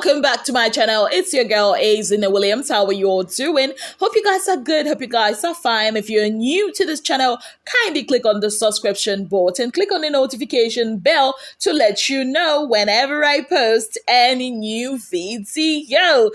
Welcome back to my channel. It's your girl Azina Williams. How are you all doing? Hope you guys are good. Hope you guys are fine. If you're new to this channel, kindly click on the subscription button. Click on the notification bell to let you know whenever I post any new video.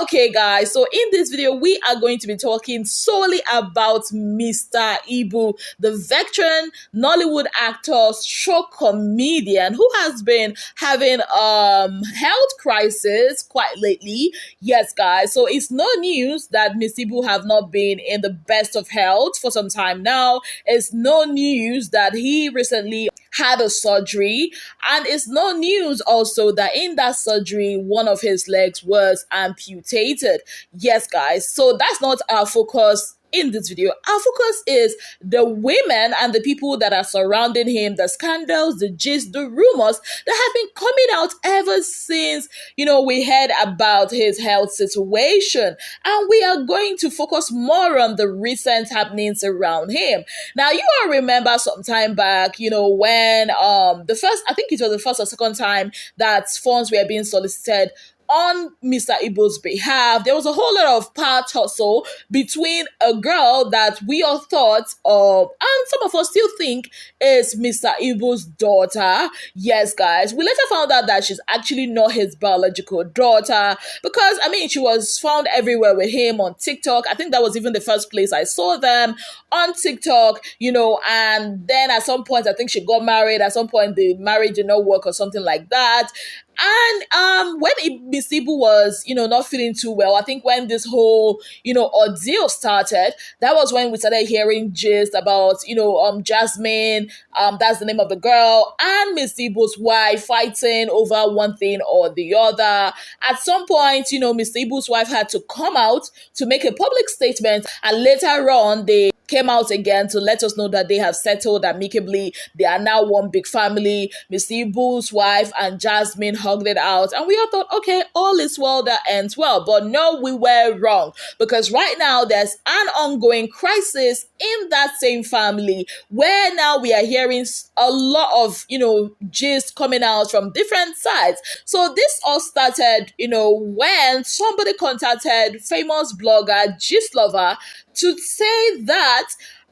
Okay guys, so in this video we are going to be talking solely about Mr. Ibu, the veteran Nollywood actor stroke comedian who has been having health crisis quite lately. Yes guys, so it's no news that Miss Ibu have not been in the best of health for some time now. It's no news that he recently had a surgery, and it's no news also that in that surgery one of his legs was amputated. Yes guys, so that's not our focus in this video. Our focus is the women and the people that are surrounding him, the scandals, the gist, the rumors that have been coming out ever since, we heard about his health situation. And we are going to focus more on the recent happenings around him. Now, you all remember some time back, when I think it was the first or second time that funds were being solicited on Mr. Ibu's behalf. There was a whole lot of power tussle between a girl that we all thought of, and some of us still think is Mr. Ibu's daughter. Yes, guys, we later found out that she's actually not his biological daughter because, she was found everywhere with him on TikTok. I think that was even the first place I saw them, on TikTok, and then at some point, I think she got married. At some point, the marriage did not work or something like that. And when Miss Ibu was, not feeling too well, I think when this whole, ordeal started, that was when we started hearing gist about, Jasmine, that's the name of the girl, and Miss Ibu's wife fighting over one thing or the other. At some point, Miss Ibu's wife had to come out to make a public statement, and later on, they came out again to let us know that they have settled amicably. They are now one big family. Miss Ibu's wife and Jasmine hugged it out, and we all thought, okay, all is well that ends well. But no, we were wrong, because right now there's an ongoing crisis in that same family where now we are hearing a lot of, gist coming out from different sides. So this all started, when somebody contacted famous blogger Gist Lover to say that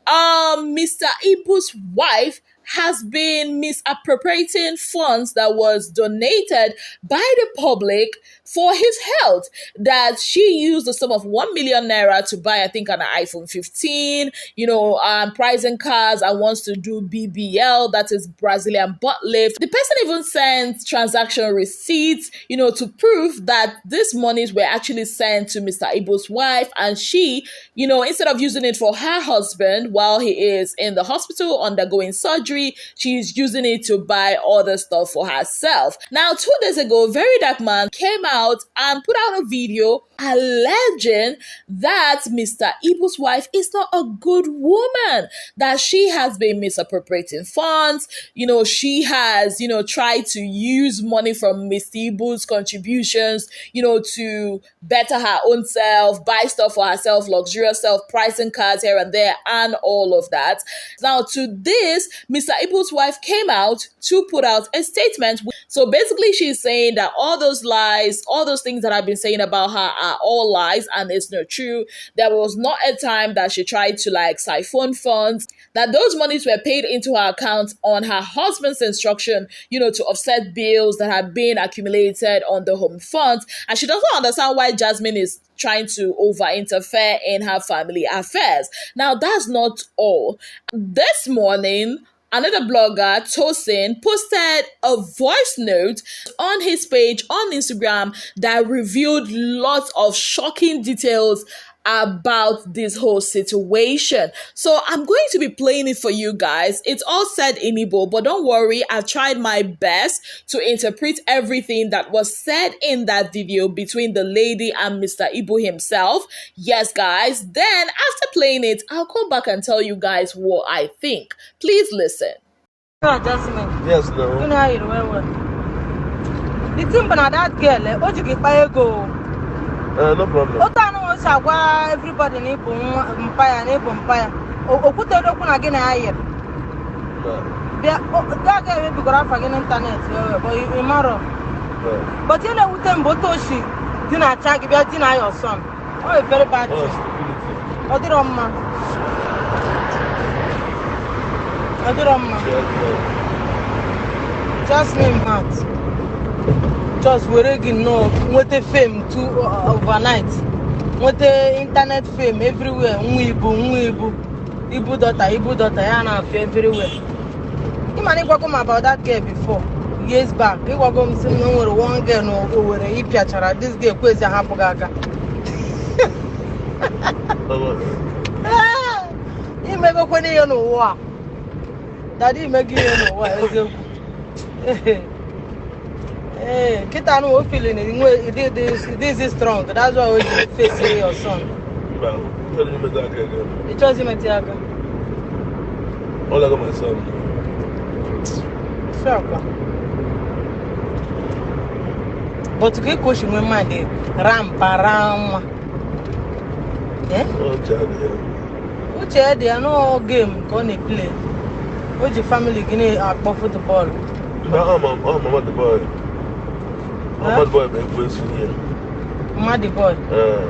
Mr. Ibu's wife has been misappropriating funds that was donated by the public for his health, that she used the sum of 1 million naira to buy, I think, an iPhone 15, pricing cars, and wants to do BBL, that is Brazilian butt lift. The person even sent transaction receipts, to prove that these monies were actually sent to Mr. Ibu's wife, and she, instead of using it for her husband while he is in the hospital undergoing surgery, she's using it to buy other stuff for herself. Now, 2 days ago, Very Dark Man came out and put out a video alleging that Mr. Ibu's wife is not a good woman, that she has been misappropriating funds. She has, tried to use money from Mr. Ibu's contributions, to better her own self, buy stuff for herself, luxurious self, pricing cars here and there, and all of that. Now, to this, Mr. Ibu's wife came out to put out a statement. So basically, she's saying that all those lies, all those things that I've been saying about her are all lies, and it's not true. There was not a time that she tried to siphon funds, that those monies were paid into her account on her husband's instruction, to offset bills that had been accumulated on the home funds. And she doesn't understand why Jasmine is trying to over-interfere in her family affairs. Now, that's not all. This morning, another blogger, Tosin, posted a voice note on his page on Instagram that revealed lots of shocking details about this whole situation. So I'm going to be playing it for you guys. It's all said in Igbo, but don't worry, I've tried my best to interpret everything that was said in that video between the lady and Mr. Ibu himself. Yes, guys. Then after playing it, I'll come back and tell you guys what I think. Please listen. Jasmine. Yes, no. You know how you well. The thing about that girl, what you get by a go? No problem. Everybody need empire. O put the open again here. That girl will be good for internet, but you tomorrow. But you know, with them botoshi, dinner check, if you dinner your son. Oh, very bad. Oh, the Roma. Oh, the Roma. Just name that. Just we're again no what the fame to overnight. What the internet fame everywhere. Ibu daughter, Yana everywhere. You man go about that girl before. Years back. You go go see no one girl no over the picture. This girl kwezi hapogaga. You may go when you know what. Daddy make you know what. Hey, kita no feeling it. This is strong. That's why we face your son. It was him at Tiago. All I got my son. Sure. But to get question when my day ram. Eh? Oh, child, yeah. Which there no game gonna play. Which family gonna play football? No, I'm the boy. I'm the boy, but we're here. Mad boy.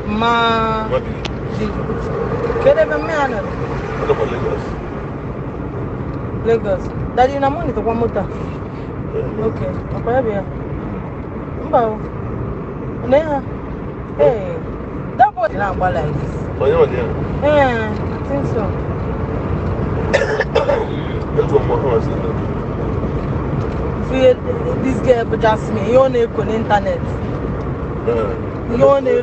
Ma. Can ever man? I don't want Lagos. Daddy, na money to one motor. Okay. Okay, yeah. Mbao. Neha. Hey. That boy is not like this. Oh, yeah, yeah. Yeah, I think so. That's what my house is. See, this girl, but just me. You on the internet. You on the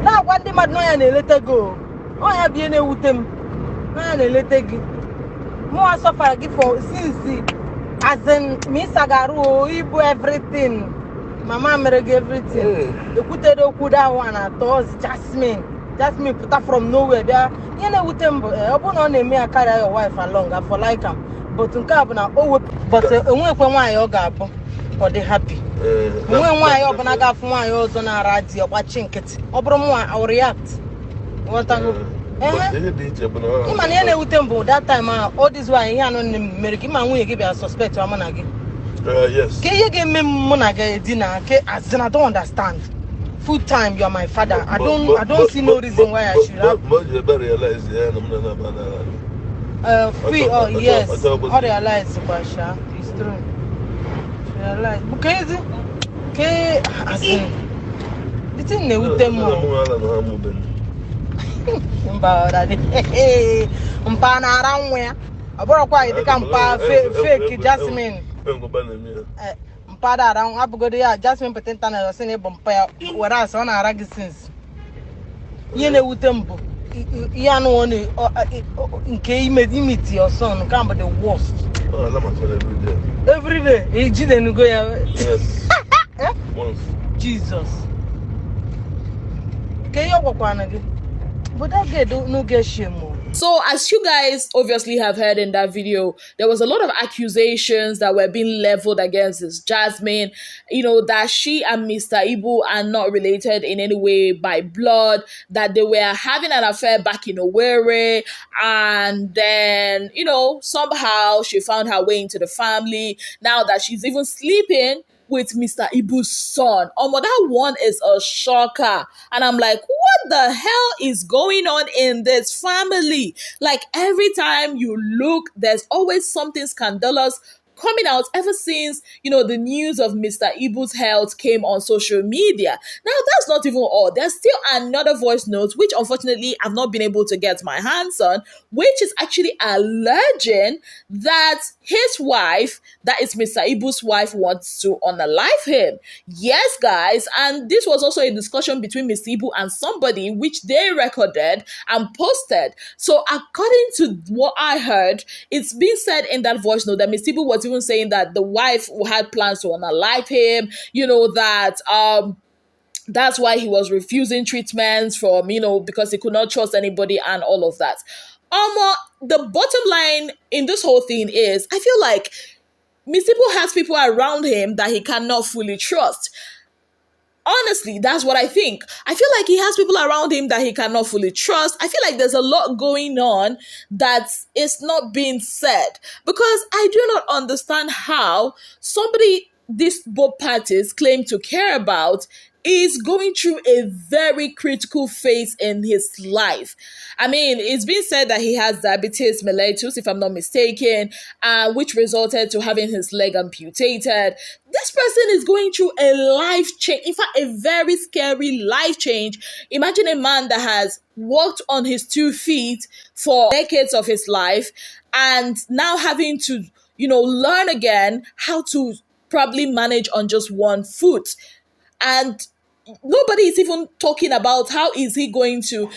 now, what they might know, and they let go. Oh, I have been with them. And they let go. More suffer for since as in Miss Agaru, Ibu everything. Mama married everything. You could tell one at all, Jasmine put her from nowhere there. You know, with them, open on me, I carry your wife along for like them. But to come now, oh, but when I go, or they happy. When I open, I got for my also now, radio watching it. Obromo, I'll react. What I go. Imagine with them, that time, all this why he and American man will give a suspect to a man again. Yes. Can you give me money dinner? As I don't understand. Full time, you are my father. I don't see no reason why I should have. But you better realize, yeah, free. Oh yes, I realize, Basha. It's true. Realize. Because, okay, as in, the thing they with them more. Mpana around where? I brought quite the campa fake Jasmine. Mpada around Abugodia, Jasmine Petentana, or Senate Bumpire, whereas on our since. Yene Utembo. Yan one in K made imity your son, come but the worst. Oh, I'm every day. Every day, he didn't go. Yes. Once. Jesus. Can you walk one again? But that girl don't no get shame more. So, as you guys obviously have heard in that video, there was a lot of accusations that were being leveled against this Jasmine, that she and Mr. Ibu are not related in any way by blood, that they were having an affair back in Owerri, and then, somehow she found her way into the family, now that she's even sleeping with Mr. Ibu's son. That one is a shocker. And I'm like, what the hell is going on in this family? Like, every time you look, there's always something scandalous coming out ever since, the news of Mr. Ibu's health came on social media. Now, that's not even all. There's still another voice note, which unfortunately I've not been able to get my hands on, which is actually alleging that his wife, that is Mr. Ibu's wife, wants to unalive him. Yes, guys, and this was also a discussion between Mr. Ibu and somebody, which they recorded and posted. So according to what I heard, it's been said in that voice note that Mr. Ibu was even saying that the wife had plans to unalive him, that that's why he was refusing treatments from, because he could not trust anybody and all of that. The bottom line in this whole thing is, I feel like Mr. Ibu has people around him that he cannot fully trust. Honestly, that's what I think. I feel like he has people around him that he cannot fully trust. I feel like there's a lot going on that is not being said, because I do not understand how somebody these both parties claim to care about is going through a very critical phase in his life. I mean, it's been said that he has diabetes mellitus, if I'm not mistaken, which resulted to having his leg amputated. This person is going through a life change, in fact, a very scary life change. Imagine a man that has walked on his 2 feet for decades of his life and now having to, learn again how to probably manage on just one foot. And nobody is even talking about how is he going to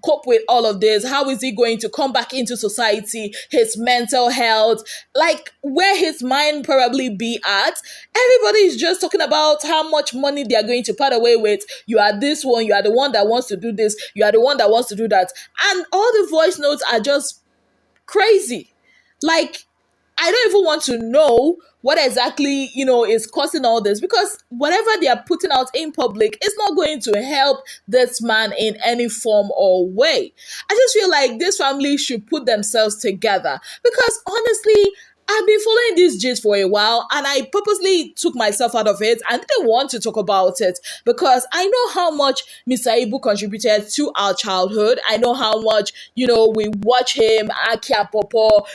cope with all of this, how is he going to come back into society, his mental health, like where his mind probably be at. Everybody is just talking about how much money they are going to part away with. You are this one, you are the one that wants to do this, you are the one that wants to do that, and all the voice notes are just crazy. Like, I don't even want to know what exactly, is causing all this, because whatever they are putting out in public is not going to help this man in any form or way. I just feel like this family should put themselves together, because honestly, I've been following this gist for a while, and I purposely took myself out of it. I didn't want to talk about it because I know how much Mr. Ibu contributed to our childhood. I know how much, we watch him, Akia Popo,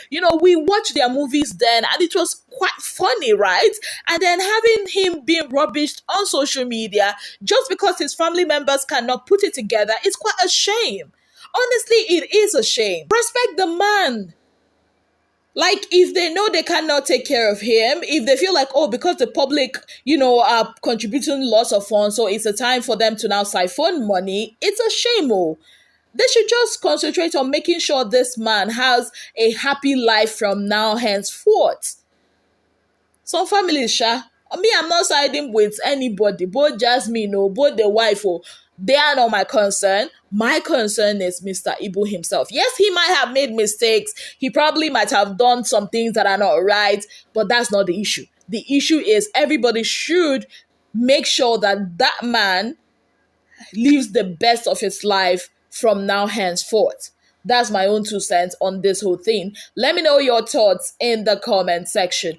we watch their movies then, and it was quite funny, right? And then having him being rubbished on social media just because his family members cannot put it together is quite a shame. Honestly, it is a shame. Respect the man. Like, if they know they cannot take care of him, if they feel like, oh, because the public, are contributing lots of funds, so it's a time for them to now siphon money, it's a shame, oh. They should just concentrate on making sure this man has a happy life from now henceforth. Some families, me, I'm not siding with anybody, both Jasmine or both the wife, they are not my concern. My concern is Mr. Ibu himself. Yes, he might have made mistakes. He probably might have done some things that are not right, but that's not the issue. The issue is everybody should make sure that that man lives the best of his life from now henceforth. That's my own 2 cents on this whole thing. Let me know your thoughts in the comment section.